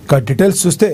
ఇక డీటెయిల్స్ చూస్తే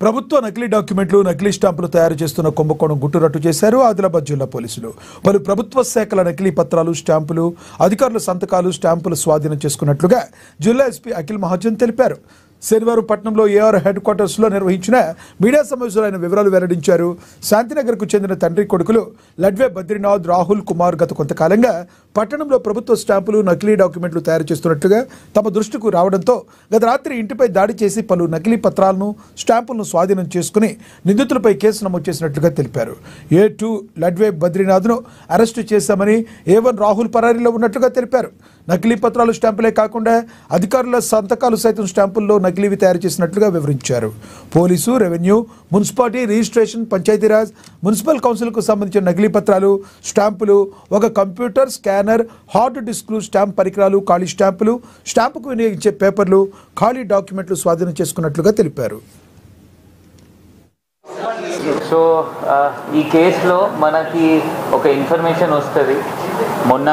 ప్రభుత్వ నకిలీ డాక్యుమెంట్లు నకిలీ స్టాంపులు తయారు చేస్తున్న కుంభకోణం గుట్టురట్టు చేశారు ఆదిలాబాద్ జిల్లా పోలీసులు. పలు ప్రభుత్వ శాఖల నకిలీ పత్రాలు, స్టాంపులు, అధికారుల సంతకాలు, స్టాంపులు స్వాధీనం చేసుకున్నట్లుగా జిల్లా ఎస్పీ అఖిల్ మహాజన్ తెలిపారు. శనివారం పట్నంలో ఏఆర్ హెడ్ క్వార్టర్స్లో నిర్వహించిన మీడియా సమావేశంలో ఆయన వివరాలు వెల్లడించారు. శాంతినగర్కు చెందిన తండ్రి కొడుకులు లడ్వే బద్రీనాథ్, రాహుల్ కుమార్ గత కొంతకాలంగా పట్టణంలో ప్రభుత్వ స్టాంపులు, నకిలీ డాక్యుమెంట్లు తయారు చేస్తున్నట్లుగా తమ దృష్టికి రావడంతో గత రాత్రి ఇంటిపై దాడి చేసి పలు నకిలీ పత్రాలను, స్టాంపులను స్వాధీనం చేసుకుని నిందితులపై కేసు నమోదు చేసినట్లుగా తెలిపారు. A2 లడ్వే బద్రీనాథ్ను అరెస్టు చేశామని, A1 రాహుల్ పరారీలో ఉన్నట్లుగా తెలిపారు. నకిలీ పత్రాలు, స్టాంపులే కాకుండా అధికారుల సంతకాలు సైతం స్టాంపుల్లో నకిలీవి తయారు చేసినట్లుగా వివరించారు. Police, revenue, municipality, registration, Panchayati Raj, municipal కౌన్సిల్కు సంబంధించిన నకిలీ పత్రాలు, స్టాంపులు, ఒక కంప్యూటర్, స్కానర్, హార్డ్ డిస్క్లు, స్టాంప్ పరికరాలు, ఖాళీ స్టాంపులు, స్టాంపుకు వినియోగించే పేపర్లు, ఖాళీ డాక్యుమెంట్లు స్వాధీనం చేసుకున్నట్లుగా తెలిపారు. సో ఈ కేసులో మనకి ఒక ఇన్ఫర్మేషన్ వస్తుంది. మొన్న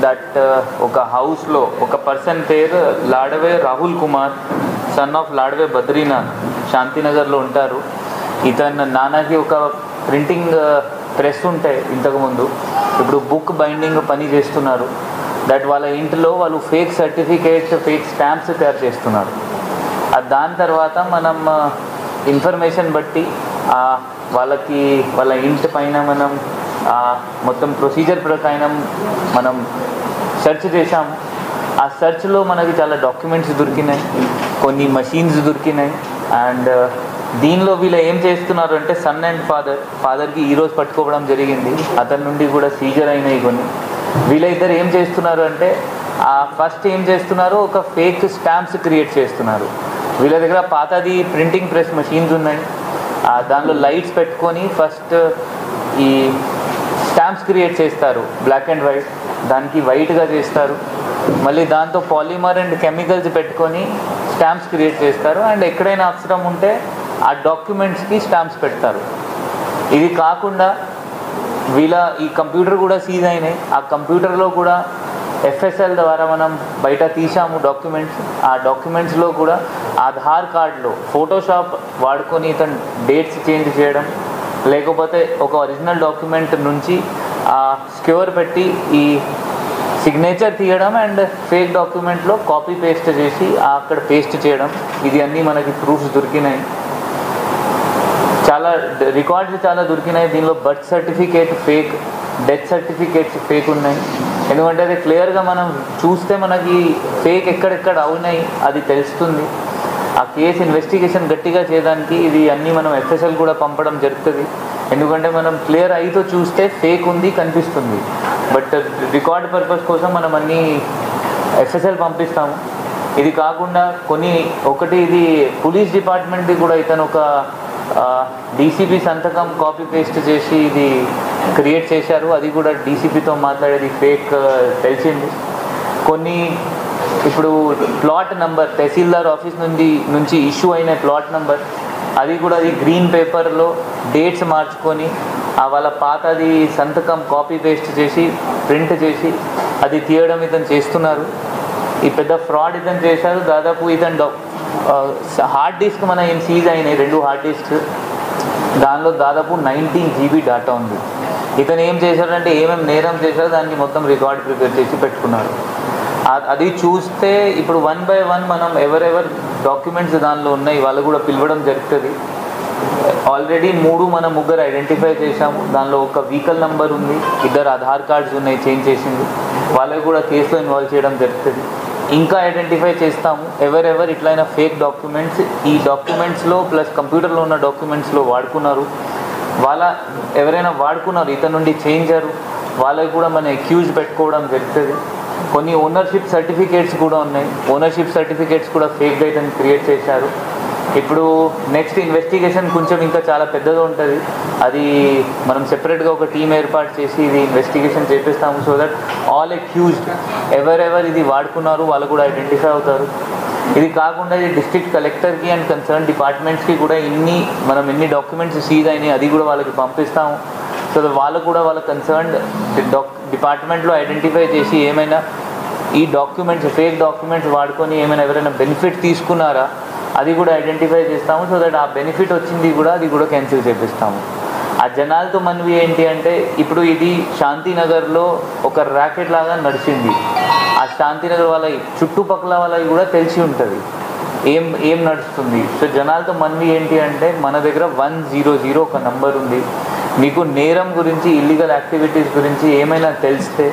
దట్ ఒక హౌస్లో ఒక పర్సన్ పేరు లాడవే రాహుల్ కుమార్, సన్ ఆఫ్ లాడవే బద్రీనాథ్, శాంతినగర్లో ఉంటారు. ఇతను నాన్నకి ఒక ప్రింటింగ్ ప్రెస్ ఉంటాయి ఇంతకుముందు, ఇప్పుడు బుక్ బైండింగ్ పని చేస్తున్నారు. దట్ వాళ్ళ ఇంట్లో వాళ్ళు ఫేక్ సర్టిఫికేట్స్, ఫేక్ స్టాంప్స్ తయారు చేస్తున్నారు. దాని తర్వాత మనం ఇన్ఫర్మేషన్ బట్టి వాళ్ళ ఇంటి పైన మనం మొత్తం ప్రొసీజర్ ప్రకారం మనం సెర్చ్ చేశాము. ఆ సెర్చ్లో మనకి చాలా డాక్యుమెంట్స్ దొరికినాయి, కొన్ని మషీన్స్ దొరికినాయి. అండ్ దీనిలో వీళ్ళు ఏం చేస్తున్నారు అంటే సన్ అండ్ ఫాదర్కి ఈరోజు పట్టుకోవడం జరిగింది. అతని నుండి కూడా సీజర్ అయినాయి కొన్ని. వీళ్ళిద్దరు ఏం చేస్తున్నారు అంటే ఫస్ట్ ఏం చేస్తున్నారు, ఒక ఫేక్ స్టాంప్స్ క్రియేట్ చేస్తున్నారు. వీళ్ళ దగ్గర పాతది ప్రింటింగ్ ప్రెస్ మషీన్స్ ఉన్నాయి. దానిలో లైట్స్ పెట్టుకొని ఫస్ట్ ఈ స్టాంప్స్ క్రియేట్ చేస్తారు, బ్లాక్ అండ్ వైట్. దానికి వైట్గా చేస్తారు. మళ్ళీ దాంతో పాలిమర్ అండ్ కెమికల్స్ పెట్టుకొని స్టాంప్స్ క్రియేట్ చేస్తారు. అండ్ ఎక్కడైనా అవసరం ఉంటే ఆ డాక్యుమెంట్స్కి స్టాంప్స్ పెడతారు. ఇది కాకుండా ఈ కంప్యూటర్ కూడా సీజ్ అయినాయి. ఆ కంప్యూటర్లో కూడా FSL ద్వారా మనం బయట తీసాము డాక్యుమెంట్స్. ఆ డాక్యుమెంట్స్లో కూడా ఆధార్ కార్డులో ఫోటోషాప్ వాడుకొని ఇతను డేట్స్ చేంజ్ చేయడం, లేకపోతే ఒక ఒరిజినల్ డాక్యుమెంట్ నుంచి స్క్యూర్ పెట్టి ఈ సిగ్నేచర్ తీయడం అండ్ ఫేక్ డాక్యుమెంట్లో కాపీ పేస్ట్ చేసి అక్కడ పేస్ట్ చేయడం, ఇది అన్నీ మనకి ప్రూఫ్స్ దొరికినాయి. చాలా రికార్డ్స్ చాలా దొరికినాయి. దీనిలో birth certificate fake, death certificates fake ఉన్నాయి. ఎందుకంటే అది క్లియర్గా మనం చూస్తే మనకి ఫేక్ ఎక్కడెక్కడ అవునాయి అది తెలుస్తుంది. ఆ కేసు ఇన్వెస్టిగేషన్ గట్టిగా చేయడానికి ఇది అన్నీ మనం FSL కూడా పంపడం జరుగుతుంది. ఎందుకంటే మనం క్లియర్ అయితో చూస్తే ఫేక్ ఉంది కనిపిస్తుంది, బట్ రికార్డ్ పర్పస్ కోసం మనం అన్నీ FSL పంపిస్తాము. ఇది కాకుండా ఇది పోలీస్ డిపార్ట్మెంట్ది కూడా ఇతను ఒక DCP సంతకం కాపీ పేస్ట్ చేసి ఇది క్రియేట్ చేశారు. అది కూడా DCPతో మాట్లాడేది ఫేక్ తెలిసింది. ఇప్పుడు ప్లాట్ నెంబర్ తహసీల్దార్ ఆఫీస్ నుంచి ఇష్యూ అయిన ప్లాట్ నెంబర్, అది గ్రీన్ పేపర్లో డేట్స్ మార్చుకొని వాళ్ళ పాతది సంతకం కాపీ పేస్ట్ చేసి ప్రింట్ చేసి అది తీయడం ఇతను చేస్తున్నారు. ఈ పెద్ద ఫ్రాడ్ ఇతను చేశారు. దాదాపు ఇతను హార్డ్ డిస్క్ మన సీజ్ అయినాయి, 2 హార్డ్ డిస్క్. దానిలో దాదాపు 19 GB డేటా ఉంది. ఇతను ఏం చేశాడంటే ఏమేమి నేరం చేశారో దాన్ని మొత్తం రికార్డ్ ప్రిపేర్ చేసి పెట్టుకున్నారు. అది చూస్తే ఇప్పుడు 1 by 1 మనం ఎవరెవరు డాక్యుమెంట్స్ దానిలో ఉన్నాయి వాళ్ళు కూడా పిలవడం జరుగుతుంది. ఆల్రెడీ ముగ్గురు ఐడెంటిఫై చేశాము. దానిలో ఒక వెహికల్ నెంబర్ ఉంది, 2 ఆధార్ కార్డ్స్ ఉన్నాయి చేంజ్ చేసింది, వాళ్ళకి కూడా కేసులో ఇన్వాల్వ్ చేయడం జరుగుతుంది. ఇంకా ఐడెంటిఫై చేస్తాము ఎవరెవరు ఇట్లయినా ఫేక్ డాక్యుమెంట్స్ ఈ డాక్యుమెంట్స్లో ప్లస్ కంప్యూటర్లో ఉన్న డాక్యుమెంట్స్లో వాడుకున్నారు. ఎవరైనా వాడుకున్నారు ఇతని నుండి చేంజరు, వాళ్ళకి కూడా మన అక్యూజ్ పెట్టుకోవడం జరుగుతుంది. కొన్ని ఓనర్షిప్ సర్టిఫికేట్స్ కూడా ఉన్నాయి. ఓనర్షిప్ సర్టిఫికేట్స్ కూడా ఫేక్గా ఇతను క్రియేట్ చేశారు. ఇప్పుడు నెక్స్ట్ ఇన్వెస్టిగేషన్ కొంచెం ఇంకా చాలా పెద్దగా ఉంటుంది. అది మనం సెపరేట్గా ఒక టీం ఏర్పాటు చేసి ఇది ఇన్వెస్టిగేషన్ చేపిస్తాము. సో దట్ ఆల్ అక్యూజ్డ్ ఎవరెవరు ఇది వాడుకున్నారు వాళ్ళు కూడా ఐడెంటిఫై అవుతారు. ఇది కాకుండా ఇది డిస్ట్రిక్ట్ కలెక్టర్కి అండ్ కన్సర్న్ డిపార్ట్మెంట్స్కి కూడా ఎన్ని డాక్యుమెంట్స్ సీజ్ అయినాయి అది కూడా వాళ్ళకి పంపిస్తాము. సో వాళ్ళు కూడా వాళ్ళ కన్సర్న్డ్ డిపార్ట్మెంట్లో ఐడెంటిఫై చేసి ఏమైనా ఈ డాక్యుమెంట్స్ ఫేక్ డాక్యుమెంట్స్ వాడుకొని ఏమైనా ఎవరైనా బెనిఫిట్ తీసుకున్నారా అది కూడా ఐడెంటిఫై చేస్తాము. సో దట్ ఆ బెనిఫిట్ వచ్చింది కూడా అది కూడా క్యాన్సిల్ చేపిస్తాము. ఆ జనాలతో మనవి ఏంటి అంటే, ఇప్పుడు ఇది శాంతినగర్లో ఒక ర్యాకెట్ లాగా నడిచింది. ఆ శాంతినగర్ వాళ్ళ చుట్టుపక్కల వాళ్ళకి కూడా తెలిసి ఉంటుంది ఏం నడుస్తుంది. సో జనాలతో మనవి ఏంటి అంటే, మన దగ్గర 100 ఒక నంబర్ ఉంది. మీకు నేరం గురించి, ఇల్లీగల్ యాక్టివిటీస్ గురించి ఏమైనా తెలిస్తే